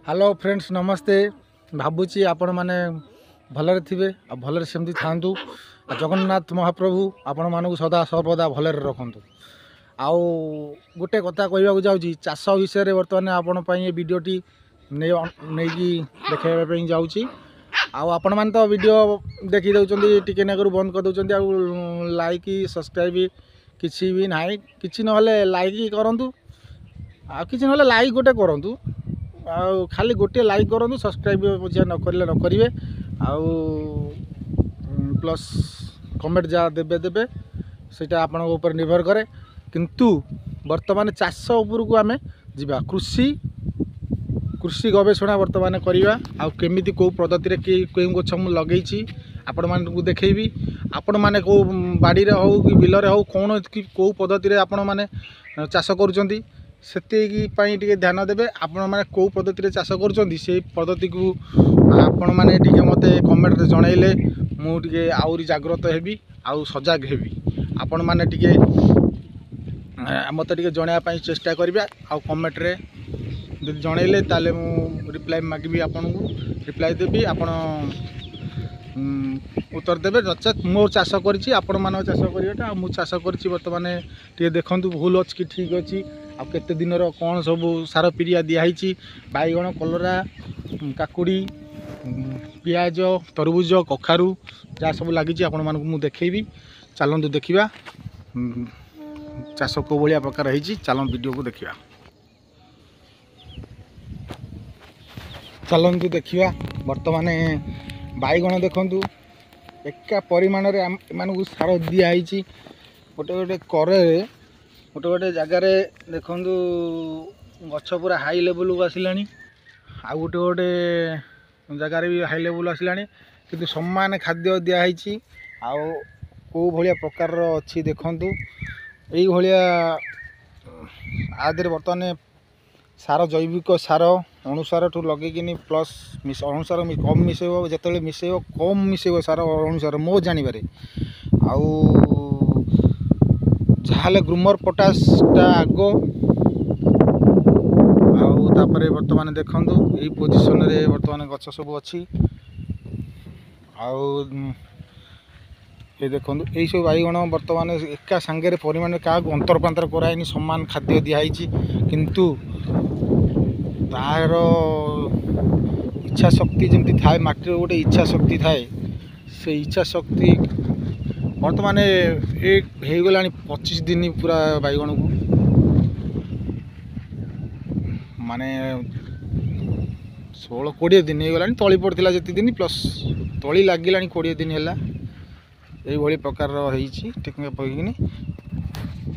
Hello friends नमस्ते। भावुची आपण मैंने भलरे थे आ भलरे सेमती था जगन्नाथ महाप्रभु आपण मानक सदा सर्वदा भलरे रखु। आउ गोटे कथा कहवाक जाऊँगी चाष विषय बर्तमान आपण वीडियोटी नहीं देखा जाऊँगी। आपण मैंने तो वीडियो देखी दौरान टिके नागर बंद कर दौरान आ लाइक सब्सक्राइब किसी भी ना कि ना लाइक करूँ आ कि ना लाइक गोटे करूँ खाली गोटे लाइक करूँ सब्सक्राइब न करें न करेंगे आउ प्लस कमेंट जहाँ देवे देवे सेटा आपण ऊपर निर्भर करे। किंतु वर्तमान चाष उपरकू आम जा कृषि गवेषणा वर्तमान करवा आमिति कौ पद्धति क्यों गछ मुझे लगे आपण मानू देखी आपण मैंने कौ बाड़ी हो कि बिलरे हो कौन कौ पद्धति आपण मैंने चाष करुँच से ध्यान देवे। आपण मैंने कौ पद्धति चाष कर पद्धति को आपण मैंने मत कमेंट जनइले मुझे आहरी जागृत हेबी आउ सजग हेबी। आपण मैंने मत जनवाई चेष्टा करिबा आउ कमेंट रे जब जनइले ताले मु रिप्लाई मागिबी आपन को रिप्लाई देबी आपण उत्तर देवे। नचेत मो चाष करिछि आपण मान चाष करियाटा मु चाष करिछि वर्तमान टे देखंतु भूल अछि कि ठीक अछि आ केते दिन रो कोन सब सार पिरिया दियाहिछि बाईगण कलरा काकुड़ी पियाज तरबुज कखारू जहाँ सब लगी आपण मानक मु देखैबी। चलंतु देखिबा चाष को भाया प्रकार रही। चलन वीडियो को देखिबा चलंतु देखिबा। वर्तमान बाईगण देखंतु एका परिमाण रे एमानकु सार दियाहिछि गोटे गोटे करे गोटे गोटे जगार देखु गछ पूरा हाई लेवल को आसिलानी आ गोटे गोटे जगार भी हाई लेवल आसिलानी किंतु समान खाद्य दिखाई आउ कौ भाया प्रकार अच्छी देखु यही आदि बर्तमान सार जैविक सार अणुसार ठू लगे प्लस अणुसार कम मिसेब जो मिसेब कम मिसेब सार अणुसार मो जानवर आउ जहाँ ग्रूमर पोटासटा आग आउे बर्तमान देखु यही पोजिशन रे बर्तमान गछ सब अच्छी आउ ये देखो यही सब बाईगण बर्तमान एका सांगे परिमाण क्या अंतर पांतर कराइनि सामान खाद्य दिखाई किंतु तार इच्छा शक्ति जमी थाए माटी गोटे इच्छा शक्ति थाए से इच्छा शक्ति बर्तमान एक हो गला 25 दिन पूरा बाईगण को माने 16-20 दिन हो गला तली पड़ता जी दिन प्लस तली लगिला 20 दिन है यही प्रकार टेक्निक पकड़िकी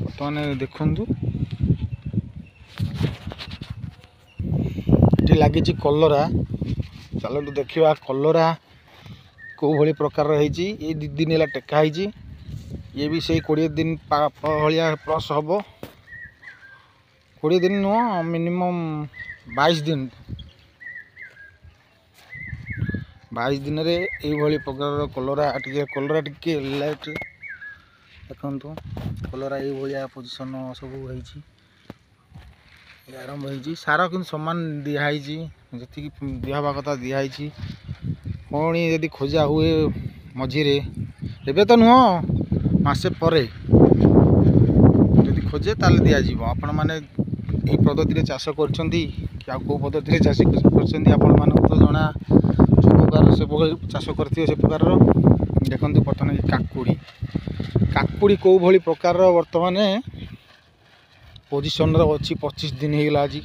बर्तमान देखु ये लगी कलरा। चलतु देखा कलरा कौ भाई प्रकार रही ये 2 दिन है टेकाही ये भी से 20 दिन भाया प्लस हम 20 दिन नुह मिनिमम 22 दिन 22 दिन रे यही प्रकार कलरा टे लाइट देखु कलरा ये पोजिशन सब हो आरंभ हो सार कि सामान दिखाई जी दिहवा कथा दिखाई पुणी यदि खोजा हुए मझीरे एबे तो नुह मासे परे यदि खोजे ताले दिया जीवो। आपण माने ए पद्धति चाष करछंती कि आ को पद्धति चाष करछंती आपण मानक तो जना जो प्रकार से चाष करथियो से प्रकार देखंतु प्रथम काकुड़ी काकुड़ी को भली प्रकार वर्तमान पोजिशन अच्छी 25 दिन होगा आज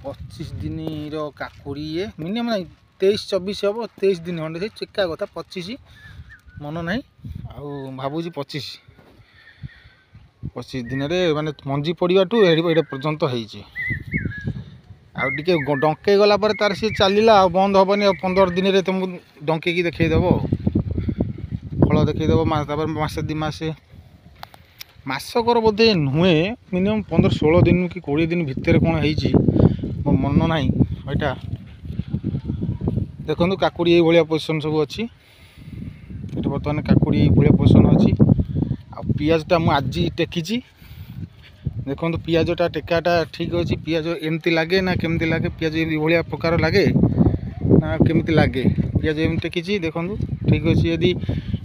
25 दिन काकुड़ी ये मिनिमम 23-24 हम 23 दिन खंडे से चेका कथा 25 मन ना भावुँ 25 दिन माने मंजी पड़ा ये पर्यंत होती डंके गला तार सी चलला बंद हेनी 15 दिन में तुमको डंके देखईदेव फल देखईदेव मसे 2 मासे मासकर बोधे नुहे मिनिमम 15-16 दिन कि 20 दिन भितर कौन हो मन ना यहाँ देखो काकुड़ी ये भाया पोजिशन सब अच्छी बर्तमान काकुड़ी ये भाया पोजिशन अच्छी आ पियाजटा मुझे टेकी देखो पियाजटा टेकाटा ठीक अच्छे पियाज एमती लगे ना केमती लगे पियाज भाया प्रकार लगे ना केमती लगे पियाज एम टेकी देखो ठीक अच्छे यदि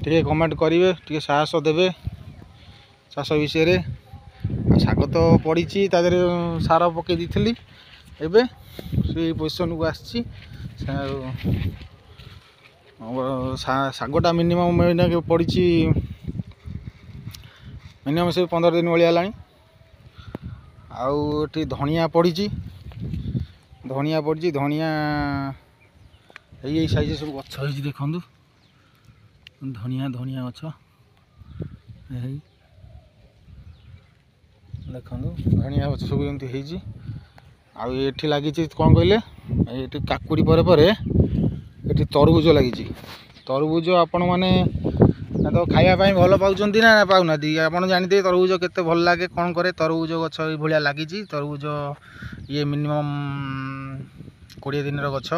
टे कमेंट करेंगे टे साहस देवे चाष विषय शाग तो पड़ी तादेह सार पकई दी एबे से पोजिशन को आसी शागटा मिनिमम पड़ी मिनिमम से 15 दिन भाई आउ धनिया पड़ी धनिया धनिया यही साइज सब गछ हो देखु धनिया धनिया गछ देखु धनिया गछ सब एमती आठी लगी कौन कहले ये काकुड़ी पर ये तरबुज लगी तरबुज आपण मैंने तो खायापाई भल पाँच ना पाऊना आप जानते तरबुज केते भल लगे कौन करे तरबुज गछ भाया लगी तरबुज ये मिनिमम 20 दिन गछ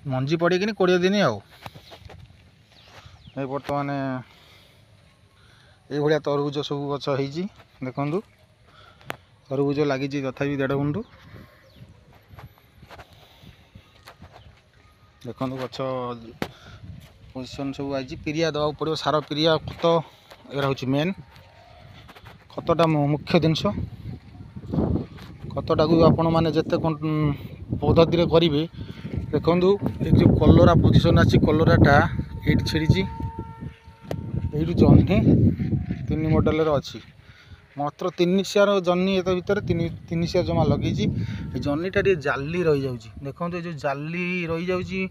मंजी पड़ी कि 20 दिन आउ बर्तमान ये भाया तरबुज सब गछ देखु तरबुज लगी तथापि 1.5 गुंठु देखो गछ पोजिशन सब आई पिरिया दवा पड़ो सार पिरिया खत एरा हूँ मेन खतटा मुख्य जिनस खतटा को आपण मैंने जिते पद्धति करेंगे देखु ये जो कलरा पोजिशन आसी कलराटा ये छिड़ी यू जह्नी 3 मॉडल अच्छी मात्र 3 सियार जह्नी ये भितर 3 सियार जमा लगी जह्नीटा टे जाली रही जाऊँगी देखो ये जो जाली रही जाऊँगी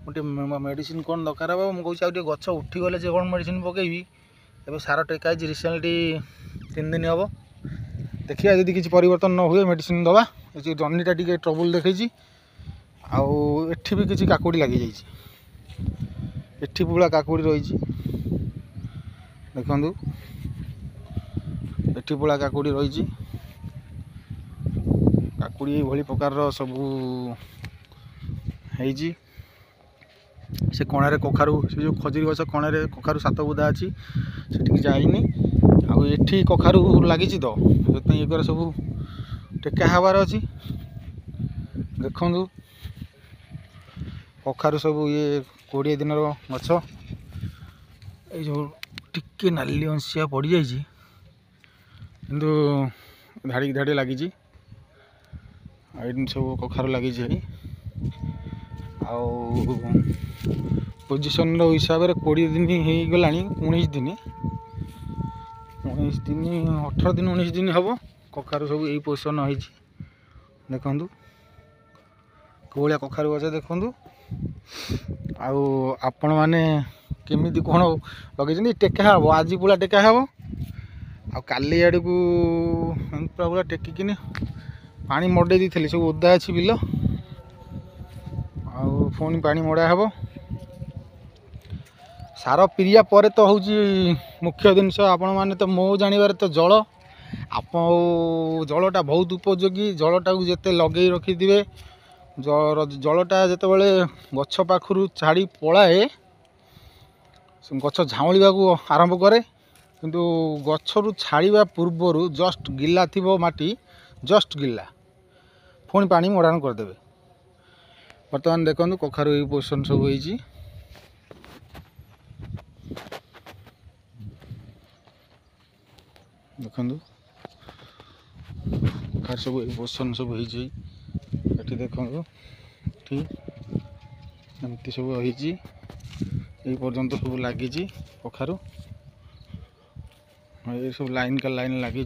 गोटे मेडिसिन कौन दरकार हे मुझे कहे गछ उठीगले से कौन मेडिसिन पकईबी ए सार टेका रिसेंटली 3 दिन हम देखिए जदि किसी परिवर्तन न हुए मेडिसिन दवा ये जह्नीटा टे ट्रबुल देखी आठी भी किसी काकुड़ी लगी जाइए पूरा काकुड़ी रही देखु एठी पूरा काकुड़ी रही काकुड़ी ये प्रकार सबू से कणारे कखारू से जो खजुरी गछ कणारे कखारू 7 बुदा अच्छी से जाइनी आठी कखारू लगी तो ये सब टेका हबार अच्छी देखु कखारू सब ये 20 दिन गछ ये जो टिके नाली अंशिया पड़ जाइए किंतु धाड़ी धाड़ी लगी सब कखारू लगी पोजिशन हिसाब से 20 दिन हो गला 19 दिन 18 दिन 19 दिन हम कखारू सब यही पोजिशन हो देखु कौलिया कखारू गछ देखु आपण मैंने केमी कौन लगे टेका हम आज पूरा टेका हम काली आड़ को पूरा पूरा टेकिन पानी मड़े दी सब ओदा अच्छी बिल पुणी पानी मड़ा हे सार पिरिया पर तो हूँ मुख्य जिनस आपण मैंने तो मो जानवर तो जल आप जलटा बहुत उपयोगी जलटा को जिते लगे रखिथे जलटा जिते बड़े गछ पाखु छाड़ी पलाए गछ झाऊँगा आरंभ करे किंतु गछरू छाड़ा पूर्वर जस्ट गिला थी माटी जस्ट गिला पुणी पानी मड़ाण करदे बर्तमान देखो कखारू ये पोजिशन सब होती देखु कखार सब ये पोजिशन सब होती देखो ठीक एमती सब होती पर्यंत सब लगी कखारू ये सब लाइन का लाइन लगी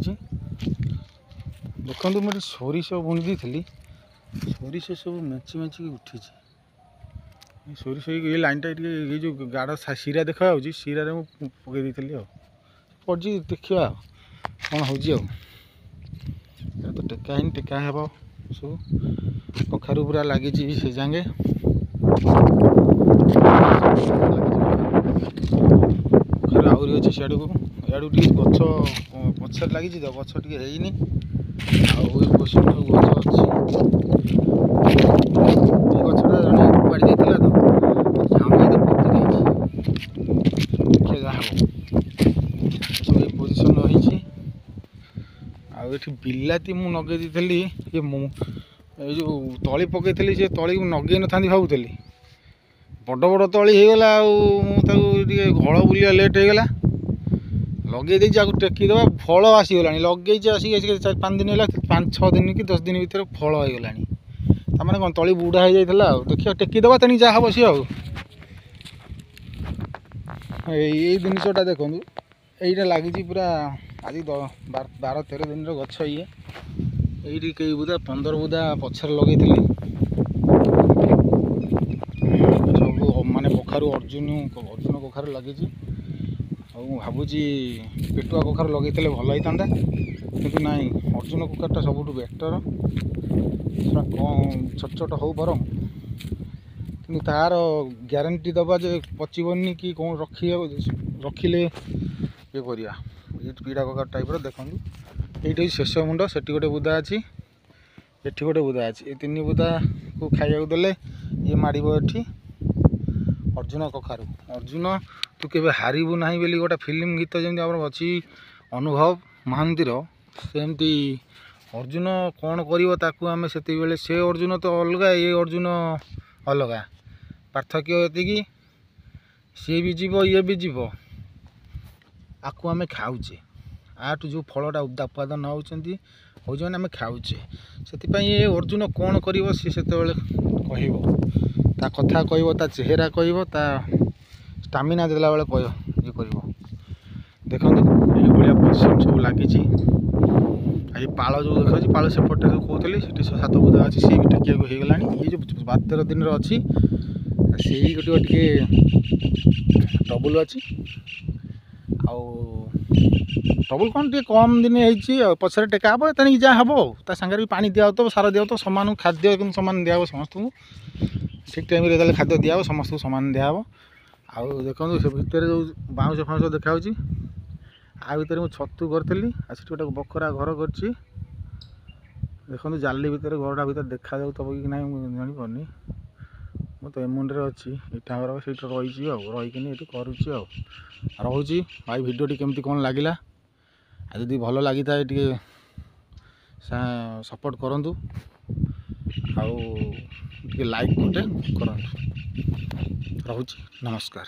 देखो मुझे सोरिष बुणी दी सोरिष सब मेची मेची उठी सोरिष ये लाइन टा ये जो गाढ़ सीरा देखा सीरा पकई दी पड़ी देखा कौन हो तो टेका ही टेका हे सब कखारू पूरा लगी से जांगे आहरी अच्छे सियाड़ को इाड़ू टे गछ पछे लगी तो गछ टे है गछ अच्छी गछटा जड़े उपाड़ी देता तो झाऊँगा तो पति देखिए जहाँ सब ये पोजिशन रही ଏଠି ବିଲାତି ମୁଁ ନଗେଇ ଦେଇଥିଲି ଏଇ ଯେଉଁ ତଳି ପକେଇଥିଲି ସେ ତଳିକୁ ନଗେଇ ନଥାନ୍ତି ଭାବୁଥିଲି ବଡ଼ ବଡ଼ ତଳି ହେଇଗଲା ଆଉ ମୁଁ ତାକୁ ଟିକେ ଘଳ ବୁଲିବା ଲେଟ୍ ହେଇଗଲା ଲଗେଇ ଦେଇଛି ଆକୁ ଟେକିଦେବା ଫଳ ଆସିଗଲାଣି ଲଗେଇଛି ଆସିକି 4-5 ଦିନ ହେଲା 5-6 ଦିନ କି 10 ଦିନ ଭିତରେ ଫଳ ହେଇଗଲାଣି ତାମାନେ କ'ଣ ତଳି ବୁଢ଼ା ହେଇଯାଇଥିଲା ଆଉ ଦେଖିବା ଟେକିଦେବା ତେଣିକି ଯାହା ହେବ ସିଏ ଆଉ ଏଇ ଜିନିଷଟା ଦେଖନ୍ତୁ এইটা ଲାଗିଛି ପୁରା ଆଜି 12-13 ଦିନର ଗଛ ଇଏ ଏଇଠି କେଇ ବୁଦା 15 ବୁଦା ପଛରେ ଲଗେଇଥିଲି ସବୁ ମାନେ କଖାରୁ ଅର୍ଜୁନ କଖାରୁ ଲାଗିଛି ଆଉ ମୁଁ ଭାବୁଛି ପେଟୁଆ କଖାରୁ ଲଗେଇଥିଲେ ଭଲ ହେଇଥାନ୍ତା କିନ୍ତୁ ନାହିଁ ଅର୍ଜୁନ କଖାରୁଟା ସବୁଠୁ ବେଟର ସେଟା କ'ଣ ଛୋଟ ଛୋଟ ହଉ ବରଂ କିନ୍ତୁ ତାର ଗ୍ୟାରେଣ୍ଟି ଦେବା ଯେ ପଚିବନି କି କ'ଣ ରଖିଲେ ଇଏ କରିବା ଏଇଠି ପିଡ଼ା କଖାରୁ ଟାଇପ୍ର ଦେଖନ୍ତୁ ଏଇଠି ଶେଷ ମୁଣ୍ଡ ସେଠି ଗୋଟେ ବୁଦା ଅଛି ଏଠି ଗୋଟେ ବୁଦା ଅଛି ଏ 3 ବୁଦାକୁ ଖାଇବାକୁ ଦେଲେ ଇଏ ମାଡ଼ିବ ଏଠି ଅର୍ଜୁନ କଖାରୁ ଅର୍ଜୁନ ତୁ କେବେ ହାରିବୁ ନାହିଁ ବୋଲି ଗୋଟେ ଫିଲ୍ମ ଗୀତ ଯେମିତି ଆମର ଅଛି ଅନୁଭବ ମହାନ୍ତିର ସେମିତି ଅର୍ଜୁନ କ'ଣ କରିବ ତାକୁ ଆମେ ସେତିକିବେଳେ ସେ ଅର୍ଜୁନ ତ ଅଲଗା ଏ ଅର୍ଜୁନ ଅଲଗା ପାର୍ଥକ୍ୟ ଏତିକି ସିଏ ବି ଯିବ ଇଏ ବି ଯିବ ଆକୁ ଆମେ ଖାଉଛେ ଆଠୁ ଯେଉଁ ଫଳଟା ଉତ୍ପାଦନ ହେଉଛନ୍ତି ମାନେ ଆମେ ଖାଉଛେ ସେଥିପାଇଁ ଏ ଅର୍ଜୁନ କ'ଣ କରିବ ସିଏ ସେତେବେଳେ କହିବ ତା କଥା କହିବ ତା ଚେହେରା କହିବ ତା ଷ୍ଟାମିନା ଦେଲାବେଳେ ଇଏ କରିବ ଦେଖନ୍ତୁ ଏଇଭଳିଆ ପରିଶ୍ରମ ସବୁ ଲାଗିଛି ଆଉ ପାଳ ଯେଉଁ ଦେଖାଉଛି ପାଳ ସେପଟେ ଯେଉଁ କହୁଥିଲି ସେଠି 7 ବୁଦା ଅଛି ସିଏ ବି ଟେକିବାକୁ ହେଇଗଲାଣି ଏଇ ଯେଉଁ 12-13 ଦିନର ଅଛି ସେଇ ଟିକେ ଡବଲ ଅଛି ଆଉ ଡବଲ କ'ଣ ଟିକେ କମ୍ ଦିନ ହେଇଛି ଆଉ ପଛରେ ଟେକା ହେବ ତେଣିକି ଯାହା ହେବ ଆଉ ତା ସାଙ୍ଗରେ ବି ପାଣି ଦିଆହେଉଥିବ ସାର ଦିଆହେଉଥିବ ସମାନ ଖାଦ୍ୟ କିନ୍ତୁ ସମାନ ଦିଆହେବ ସମସ୍ତଙ୍କୁ ଠିକ୍ ଟାଇମ୍ରେ ଯେତେବେଳେ ଖାଦ୍ୟ ଦିଆହେବ ସମସ୍ତଙ୍କୁ ସମାନ ଦିଆହେବ ଆଉ ଦେଖନ୍ତୁ ସେ ଭିତରେ ଯେଉଁ ବାଉଁଶ ଦେଖାହେଉଛି ଆ ଭିତରେ ମୁଁ ଛତୁ କରିଥିଲି ଆଉ ସେଠି ଗୋଟେ ବଖରା ଘର କରିଛି ଦେଖନ୍ତୁ ଜାଲି ଭିତରେ ଘରଟା ଭିତରେ ଦେଖାଯାଉଥିବ କି ନାହିଁ ମୁଁ ଜାଣିପାରୁନି ମୁଁ ତ ଏମୁଣ୍ଡରେ ଅଛି ଏଇଟା ଆମର ସେଇଠି ରହିଛି ଆଉ ରହିକିନି ଏଠି କରୁଛି ଆଉ ରହୁଛି ଭାଇ ଭିଡ଼ିଓଟି କେମିତି କ'ଣ ଲାଗିଲା ଆଉ ଯଦି ଭଲ ଲାଗିଥାଏ ଟିକେ ସପୋର୍ଟ କରନ୍ତୁ ଆଉ ଟିକେ ଲାଇକ୍ ଗୋଟେ କରନ୍ତୁ ରହୁଛି ନମସ୍କାର।